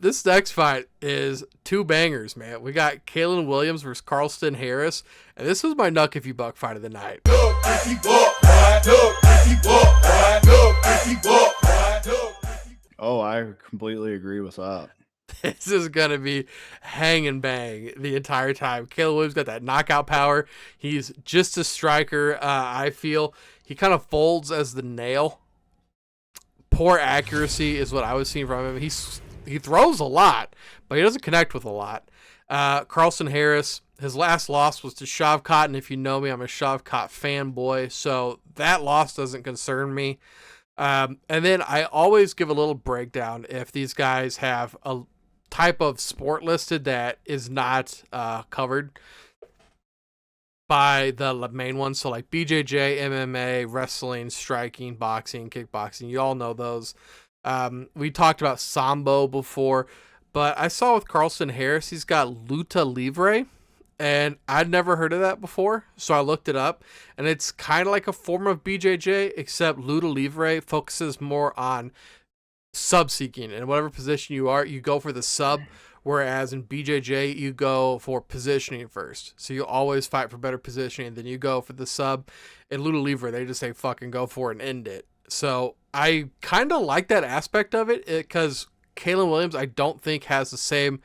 This next fight is two bangers, man. We got Kalinn Williams versus Carlston Harris, and this was my Nuck If You Buck fight of the night. Oh, I completely agree with that. This is going to be hang and bang the entire time. Kalinn Williams got that knockout power. He's just a striker. I feel he kind of folds as the nail. Poor accuracy is what I was seeing from him. He throws a lot, but he doesn't connect with a lot. Carlston Harris, his last loss was to Shavkat, and if you know me, I'm a Shavkat fanboy, so that loss doesn't concern me. And then I always give a little breakdown if these guys have a type of sport listed that is not covered by the main ones. So like BJJ, MMA, wrestling, striking, boxing, kickboxing. You all know those. We talked about Sambo before, but I saw with Carlston Harris, he's got Luta Livre, and I'd never heard of that before. So I looked it up, and it's kind of like a form of BJJ, except Luta Livre focuses more on sub seeking. In whatever position you are, you go for the sub. Whereas in BJJ, you go for positioning first. So you always fight for better positioning. Then you go for the sub. In Luta Livre, they just say fucking go for it and end it. So I kind of like that aspect of it because Kalinn Williams, I don't think, has the same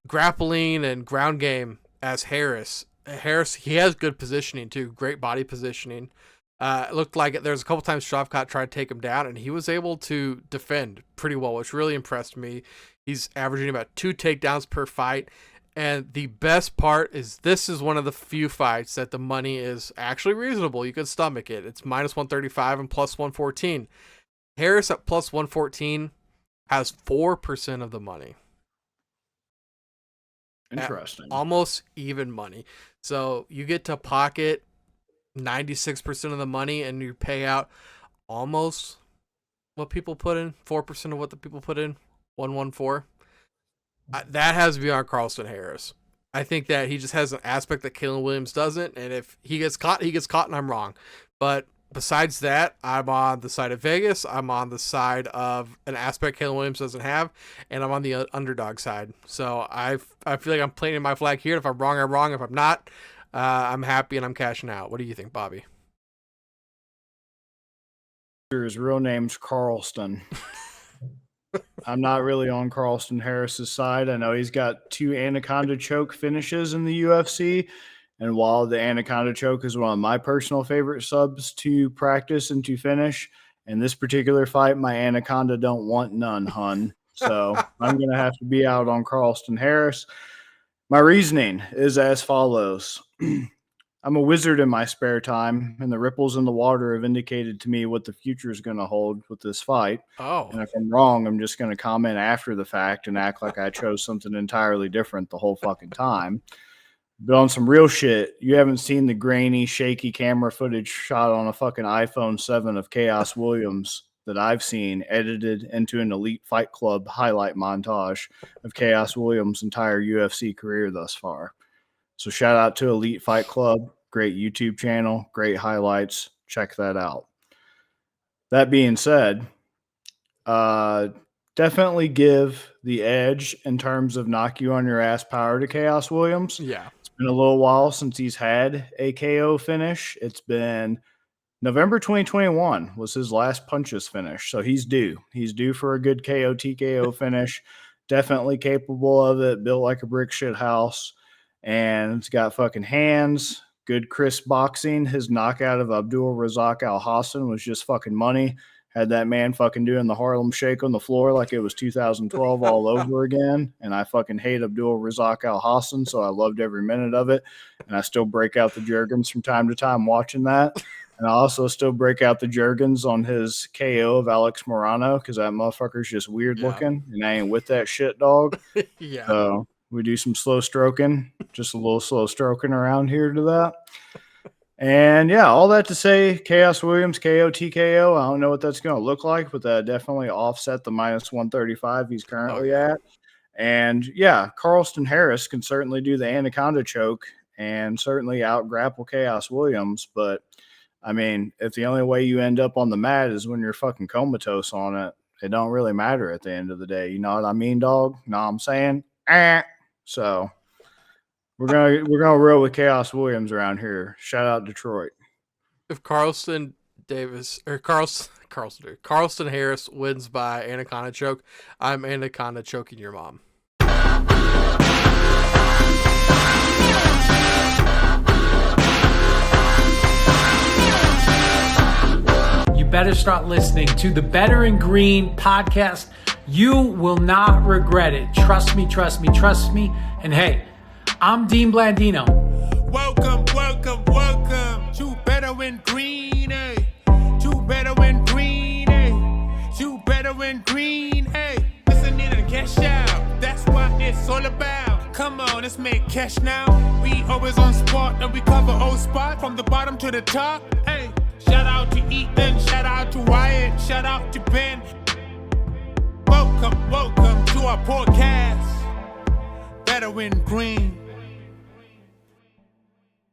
grappling and ground game as Harris. Harris, he has good positioning too. Great body positioning. It looked like there's a couple times Shavkat tried to take him down, and he was able to defend pretty well, which really impressed me. He's averaging about 2 takedowns per fight. And the best part is this is one of the few fights that the money is actually reasonable. You can stomach it. It's minus 135 and plus 114. Harris at plus 114 has 4% of the money. Interesting. Almost even money. So you get to pocket 96% of the money and you pay out almost what people put in, 4% of what the people put in. 114. That has to be on Carlston Harris. I think that he just has an aspect that Kalinn Williams doesn't, and if he gets caught, and I'm wrong. But besides that, I'm on the side of Vegas. I'm on the side of an aspect Kalinn Williams doesn't have, and I'm on the underdog side. So I feel like I'm planting my flag here. If I'm wrong, I'm wrong. If I'm not, I'm happy and I'm cashing out. What do you think, Bobby? His real name's Carlston. I'm not really on Carlston Harris's side. I know he's got 2 Anaconda choke finishes in the UFC. And while the Anaconda choke is one of my personal favorite subs to practice and to finish, in this particular fight, my Anaconda don't want none, hun. So I'm going to have to be out on Carlston Harris. My reasoning is as follows. I'm a wizard in my spare time, and the ripples in the water have indicated to me what the future is going to hold with this fight. Oh. And if I'm wrong, I'm just going to comment after the fact and act like I chose something entirely different the whole fucking time. But on some real shit, you haven't seen the grainy, shaky camera footage shot on a fucking iPhone 7 of Khaos Williams that I've seen edited into an Elite Fight Club highlight montage of Khaos Williams' entire UFC career thus far. So shout out to Elite Fight Club, great YouTube channel, great highlights. Check that out. That being said, definitely give the edge in terms of knock you on your ass power to Khaos Williams. Yeah. It's been a little while since he's had a KO finish. It's been November 2021 was his last punches finish. So he's due. He's due for a good KO TKO finish. Definitely capable of it. Built like a brick shit house. And it's got fucking hands, good crisp boxing. His knockout of Abdul Razak Al Hassan was just fucking money. Had that man fucking doing the Harlem Shake on the floor like it was 2012 all over again. And I fucking hate Abdul Razak Al Hassan, so I loved every minute of it. And I still break out the Jergens from time to time watching that. And I also still break out the Jergens on his KO of Alex Morano because that motherfucker's just weird looking. And I ain't with that shit, dog. Yeah. So we do some slow stroking, just a little slow stroking around here to that. And yeah, all that to say, Khaos Williams, KO, TKO. I don't know what that's going to look like, but that definitely offset the minus 135 he's currently at. And yeah, Carlston Harris can certainly do the Anaconda choke and certainly out grapple Khaos Williams. But I mean, if the only way you end up on the mat is when you're fucking comatose on it, it don't really matter at the end of the day. You know what I mean, dog? Know what I'm saying? So we're gonna roll with Khaos Williams around here. Shout out Detroit. If Carlston Harris wins by Anaconda choke, I'm Anaconda choking your mom. You better start listening to the Better in Green podcast. You will not regret it. Trust me, trust me, trust me. And hey, I'm Dean Blandino. Welcome to Better in Green, eh? To Better in Green, eh? To Better in Green, eh? Listen in and cash out. That's what it's all about. Come on, let's make cash now. We always on spot and we cover all spot from the bottom to the top, eh? Shout out to Ethan, shout out to Wyatt, shout out to Ben. Welcome to our podcast, Better in Green.